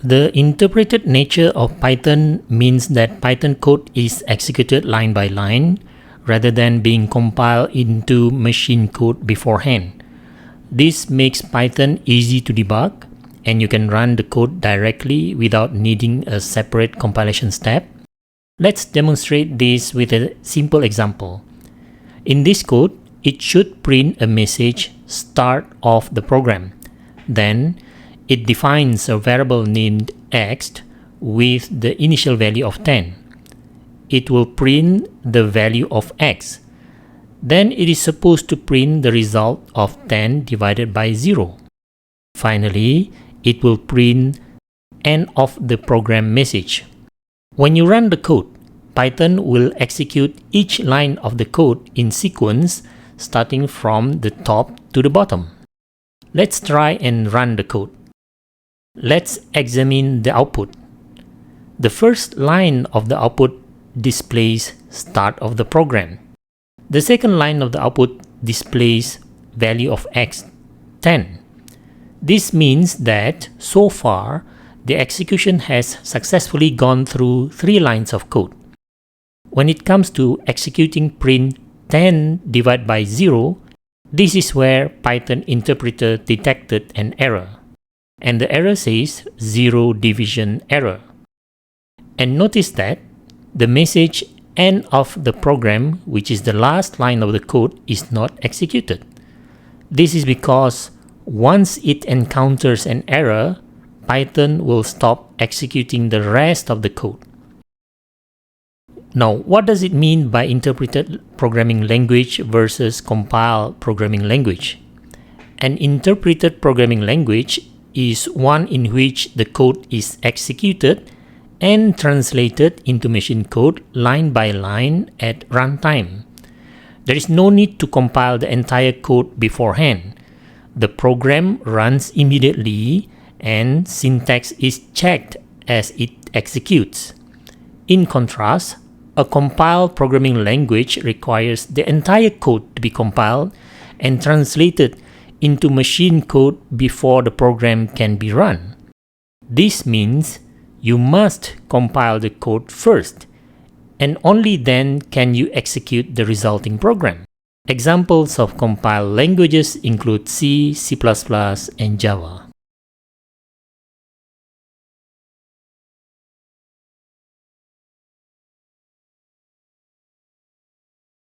The interpreted nature of Python means that Python code is executed line by line rather than being compiled into machine code beforehand. This makes Python easy to debug, and you can run the code directly without needing a separate compilation step. Let's demonstrate this with a simple example. In this code, it should print a message start of the program. Then, it defines a variable named x with the initial value of 10. It will print the value of x. Then it is supposed to print the result of 10 divided by 0. Finally, it will print end of the program message. When you run the code, Python will execute each line of the code in sequence starting from the top to the bottom. Let's try and run the code. Let's examine the output. The first line of the output displays start of the program. The second line of the output displays value of x, 10. This means that so far, the execution has successfully gone through 3 lines of code. When it comes to executing print 10 divided by 0, this is where Python interpreter detected an error. And the error says 0 division error. And notice that the message end of the program, which is the last line of the code, is not executed. This is because once it encounters an error, Python will stop executing the rest of the code. Now, what does it mean by interpreted programming language versus compiled programming language? An interpreted programming language is one in which the code is executed and translated into machine code line by line at runtime. There is no need to compile the entire code beforehand. The program runs immediately and syntax is checked as it executes. In contrast, a compiled programming language requires the entire code to be compiled and translated into machine code before the program can be run. This means you must compile the code first, and only then can you execute the resulting program. Examples of compiled languages include C, C++, and Java.